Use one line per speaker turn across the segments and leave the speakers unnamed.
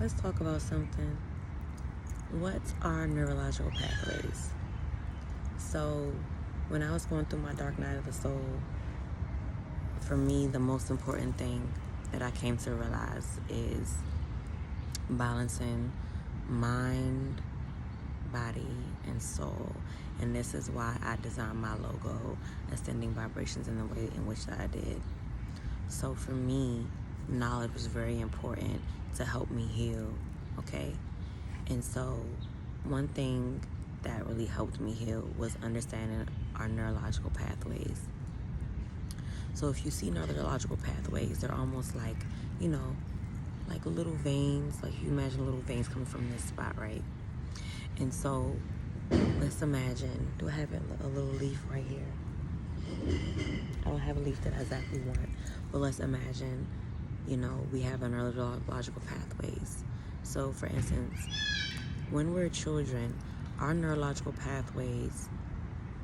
let's talk about something. What are neurological pathways? So, when I was going through my dark night of the soul, for me, the most important thing that I came to realize is balancing mind, body, and soul. And this is why I designed my logo, Ascending Vibrations, in the way in which I did. So for me, knowledge was very important to help me heal, okay? And so one thing that really helped me heal was understanding our neurological pathways. So if you see neurological pathways, they're almost like, like little veins. Like you imagine little veins coming from this spot, right? And so let's imagine, do I have a little leaf right here? I don't have a leaf that I exactly want, but let's imagine, we have a neurological pathways. So for instance, when we're children, our neurological pathways,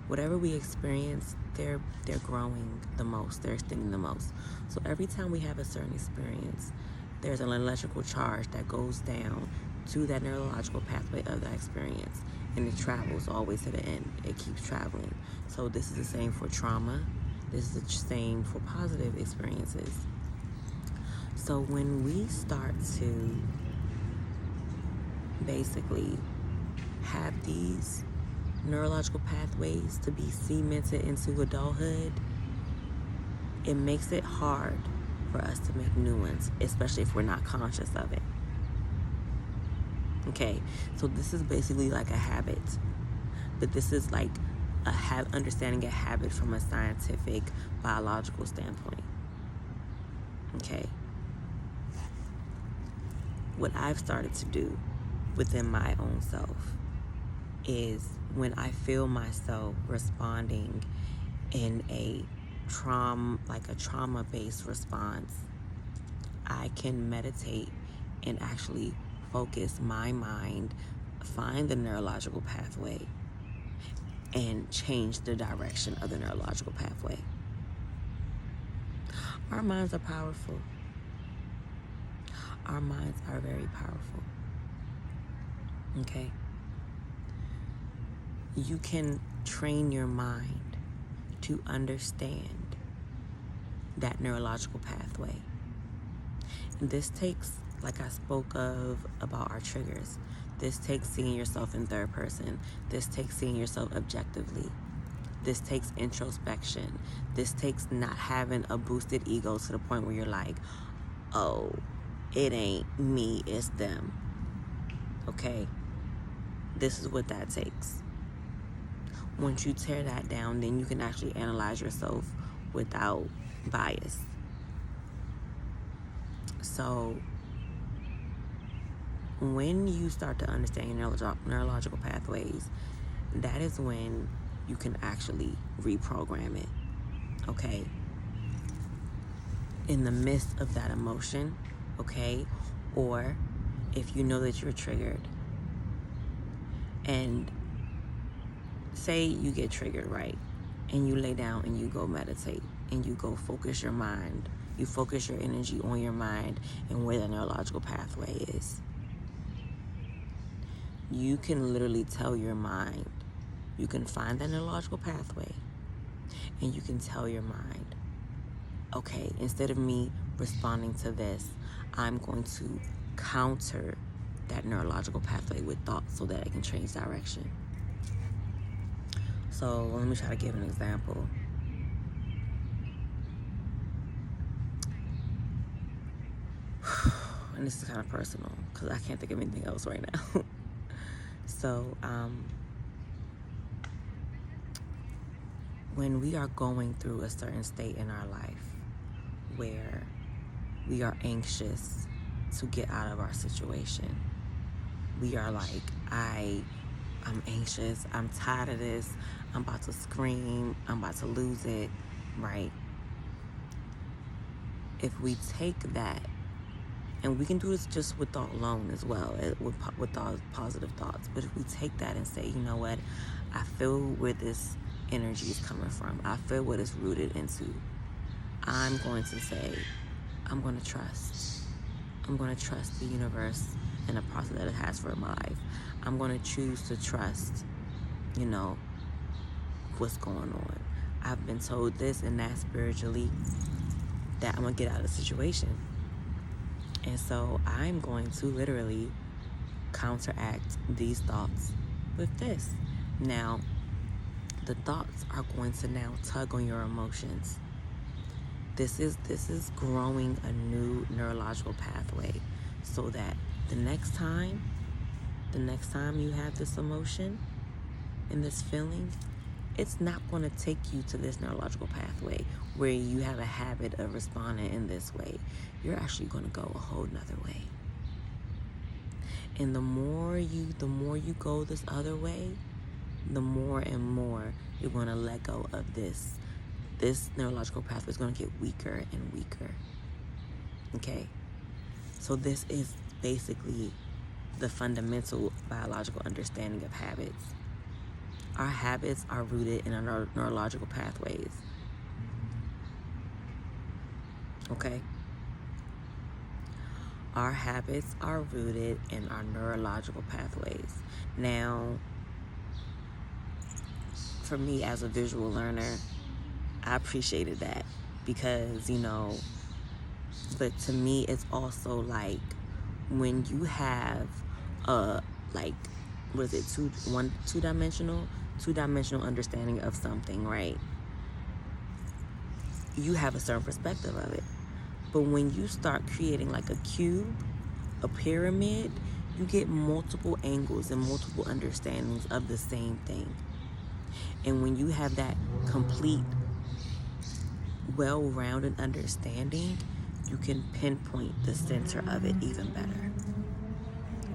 whatever we experience, they're growing the most, they're extending the most. So every time we have a certain experience, there's an electrical charge that goes down to that neurological pathway of that experience, and it travels always to the end. It keeps traveling. So this is the same for trauma. This is the same for positive experiences. So when we start to basically have these neurological pathways to be cemented into adulthood, it makes it hard for us to make new ones, especially if we're not conscious of it. Okay, so this is basically like a habit, but this is like understanding a habit from a scientific, biological standpoint. Okay, what I've started to do within my own self is when I feel myself responding in a trauma-based response, I can meditate and actually focus my mind, find the neurological pathway, and change the direction of the neurological pathway. Our minds are powerful. Our minds are very powerful. Okay? You can train your mind to understand that neurological pathway. And this takes, like I spoke of about our triggers, this takes seeing yourself in third person. This takes seeing yourself objectively. This takes introspection. This takes not having a boosted ego to the point where you're like, oh, it ain't me, it's them. Okay? This is what that takes. Once you tear that down, then you can actually analyze yourself without bias. So when you start to understand your neurological pathways, that is when you can actually reprogram it. Okay? In the midst of that emotion, okay? Or if you know that you're triggered, and say you get triggered, right? And you lay down and you go meditate and you go focus your mind. You focus your energy on your mind and where the neurological pathway is. You can literally tell your mind, you can find that neurological pathway and you can tell your mind, okay, instead of me responding to this, I'm going to counter that neurological pathway with thought so that I can change direction. So let me try to give an example. And this is kind of personal because I can't think of anything else right now. So when we are going through a certain state in our life where we are anxious to get out of our situation, we are like, I'm anxious, I'm tired of this, I'm about to scream, I'm about to lose it, right? If we take that, and we can do this just with thought alone as well, with positive thoughts, but if we take that and say, you know what, I feel where this energy is coming from, I feel what it's rooted into, I'm going to say, I'm going to trust. I'm going to trust the universe and the process that it has for my life. I'm going to choose to trust, what's going on. I've been told this and that spiritually, that I'm going to get out of the situation. And so I'm going to literally counteract these thoughts with this. Now, the thoughts are going to now tug on your emotions. This is growing a new neurological pathway, so that the next time you have this emotion and this feeling, it's not going to take you to this neurological pathway where you have a habit of responding in this way. You're actually going to go a whole nother way. And the more you go this other way, the more and more you're going to let go of this. This neurological pathway is going to get weaker and weaker. Okay? So this is basically the fundamental biological understanding of habits. Our habits are rooted in our neurological pathways. Okay? Our habits are rooted in our neurological pathways. Now, for me as a visual learner, I appreciated that because, but to me, it's also like when you have two-dimensional understanding of something, right? You have a certain perspective of it. But when you start creating like a cube, a pyramid, you get multiple angles and multiple understandings of the same thing. And when you have that complete, well-rounded understanding, you can pinpoint the center of it even better.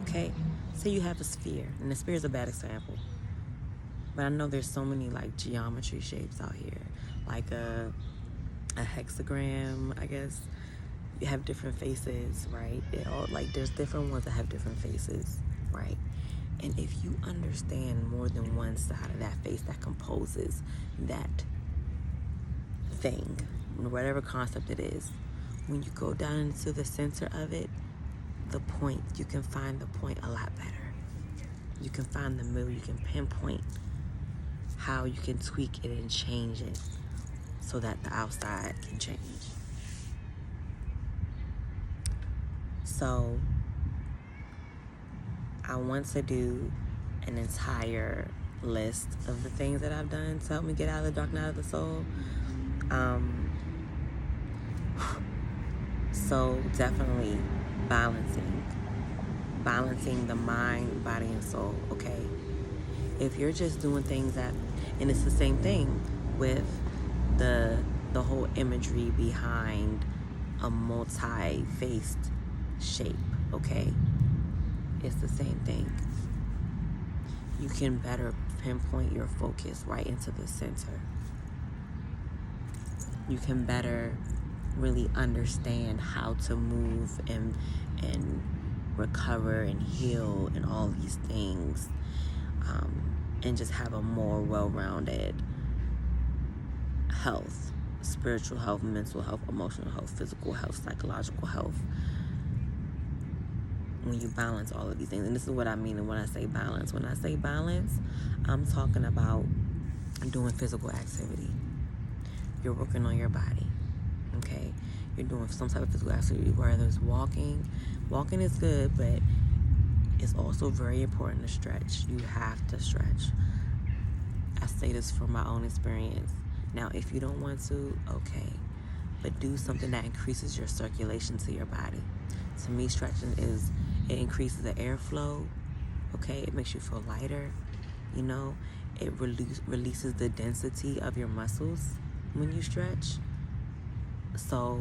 Okay? Say you have a sphere, and the sphere is a bad example. But I know there's so many like geometry shapes out here. Like a hexagram, I guess. You have different faces, right? There's different ones that have different faces, right? And if you understand more than one side of that face that composes that thing, whatever concept it is, when you go down into the center of it, you can find the point a lot better. You can find the middle, you can pinpoint how you can tweak it and change it so that the outside can change. So I want to do an entire list of the things that I've done to help me get out of the dark night of the soul. So definitely balancing the mind, body, and soul, okay? If you're just doing things and it's the same thing with the whole imagery behind a multi-faced shape, okay? It's the same thing. You can better pinpoint your focus right into the center. You can better really understand how to move and recover and heal and all these things, and just have a more well-rounded health, spiritual health, mental health, emotional health, physical health, psychological health, when you balance all of these things. And this is what I mean when I say balance. When I say balance, I'm talking about doing physical activity. You're working on your body, okay? You're doing some type of physical activity, whether it's walking. Walking is good, but it's also very important to stretch. You have to stretch. I say this from my own experience. Now, if you don't want to, okay, but do something that increases your circulation to your body. To me, stretching it increases the airflow, okay? It makes you feel lighter, It releases the density of your muscles when you stretch. So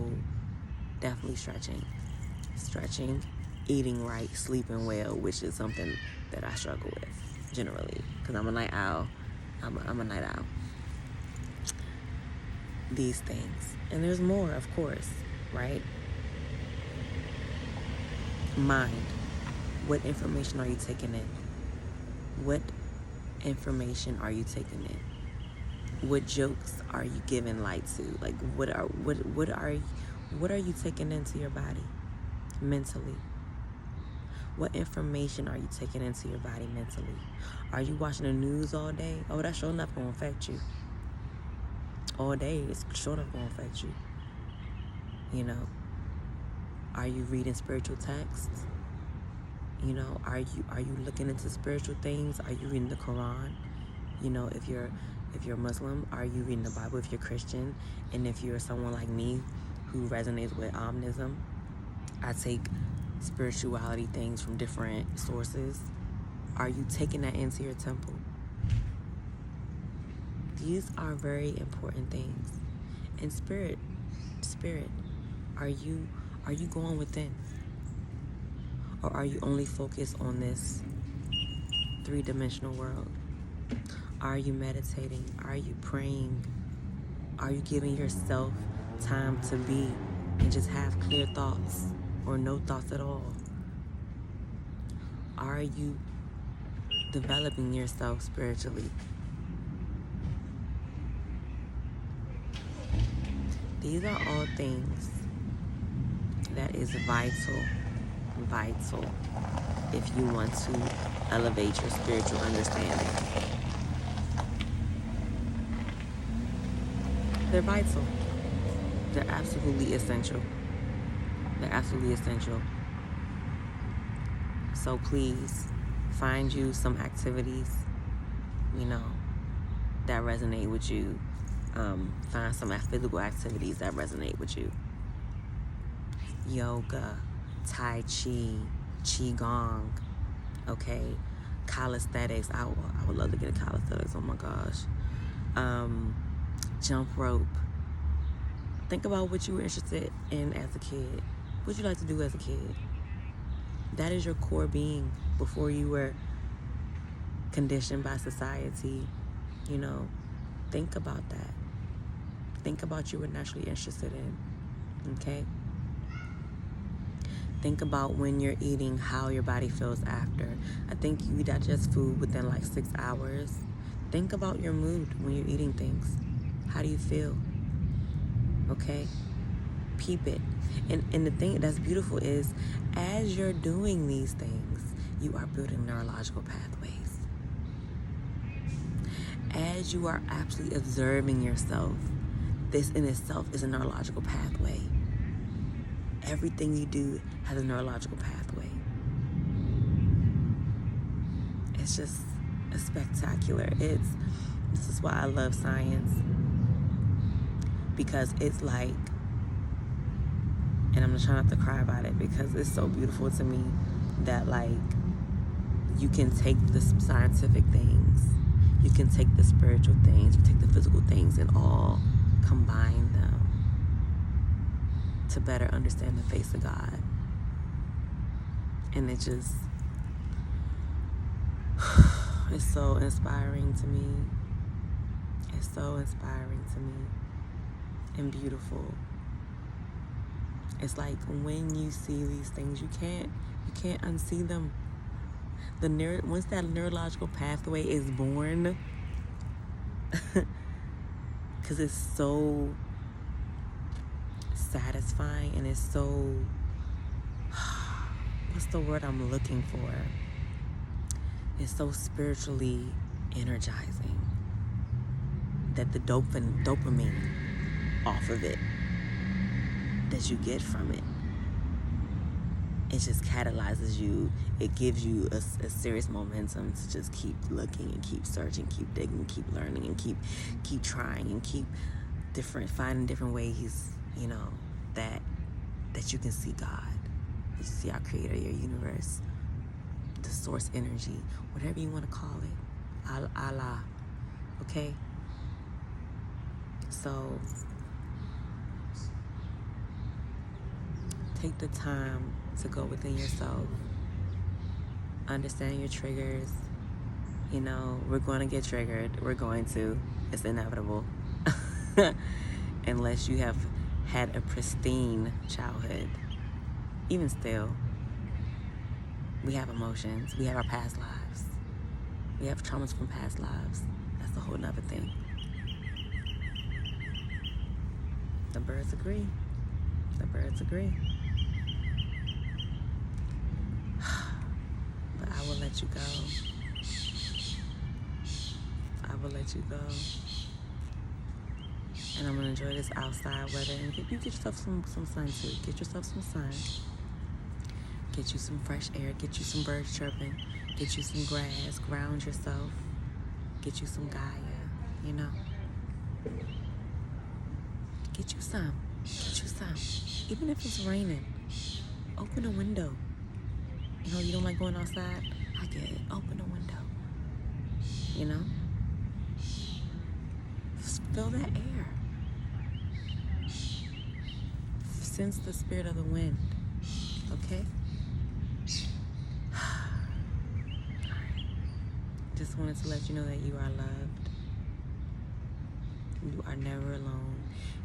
definitely stretching, eating right, sleeping well, which is something that I struggle with generally because I'm a night owl. I'm a night owl. These things, and there's more, of course, right? Mind. What information are you taking in? What information are you taking in? What jokes are you giving light to? Like, what are you taking into your body? mentally? What information are you taking into your body mentally? Are you watching the news all day? Oh, that's sure enough going to affect you. All day, it's sure enough going to affect you. You know, are you reading spiritual texts? You know, are you looking into spiritual things? Are you reading the Quran? You know, if you're Muslim, are you reading the Bible? If you're Christian, and if you're someone like me who resonates with omnism, I take spirituality things from different sources. Are you taking that into your temple? These are very important things. And spirit, are you going within? Or are you only focused on this three-dimensional world? Are you meditating? Are you praying? Are you giving yourself time to be and just have clear thoughts or no thoughts at all? Are you developing yourself spiritually? These are all things that is vital if you want to elevate your spiritual understanding. They're vital. They're absolutely essential. So please find you some activities, you know, that resonate with you. Find some physical activities that resonate with you. Yoga, Tai Chi, Qigong, okay? Calisthenics. I would love to get a calisthenics, oh my gosh. Jump rope. Think about what you were interested in as a kid. What you like to do as a kid. That is your core being before you were conditioned by society. You know, think about that. Think about what you were naturally interested in, okay? Think about when you're eating, how your body feels after. I think you digest food within like 6 hours. Think about your mood when you're eating things. How do you feel? Okay? Peep it. And the thing that's beautiful is, as you're doing these things, you are building neurological pathways. As you are absolutely observing yourself, this in itself is a neurological pathway. Everything you do has a neurological pathway. It's just spectacular. This is why I love science. Because it's like, and I'm trying not to cry about it because it's so beautiful to me that like you can take the scientific things, you can take the spiritual things, you take the physical things and all combine them to better understand the face of God. And it's so inspiring to me. It's so inspiring to me and beautiful. It's like when you see these things, you can't unsee them. Once that neurological pathway is born, because it's so satisfying and it's so, what's the word I'm looking for? It's so spiritually energizing that the dopamine off of it that you get from it, it just catalyzes you. It gives you a serious momentum to just keep looking and keep searching, keep digging, keep learning, and keep trying and keep finding different ways, you know, that you can see God, that you see our Creator, your universe, the source energy, whatever you want to call it, Allah, okay? So take the time to go within yourself, understand your triggers. You know, we're going to get triggered. It's inevitable. Unless you have had a pristine childhood. Even still, we have emotions. We have our past lives. We have traumas from past lives. That's a whole nother thing. The birds agree. let you go. I will let you go. And I'm going to enjoy this outside weather. And you get yourself some sun too. Get yourself some sun. Get you some fresh air. Get you some birds chirping. Get you some grass. Ground yourself. Get you some Gaia, you know. Get you some. Get you some. Even if it's raining, open a window. You know, you don't like going outside? I get it. Open a window. You know? Feel that air. Sense the spirit of the wind. Okay? Just wanted to let you know that you are loved. You are never alone.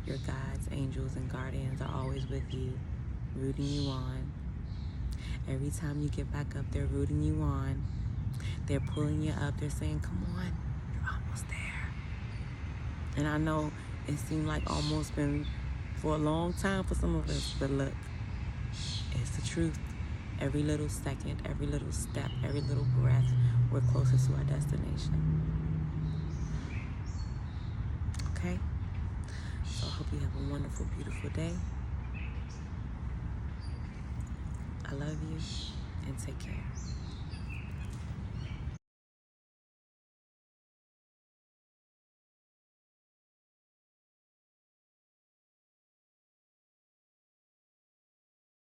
Your guides, angels, and guardians are always with you, rooting you on. Every time you get back up, they're rooting you on. They're pulling you up. They're saying, come on, you're almost there. And I know it seemed like almost been for a long time for some of us, but look, it's the truth. Every little second, every little step, every little breath, we're closer to our destination. Okay? So I hope you have a wonderful, beautiful day. I love you, and take care.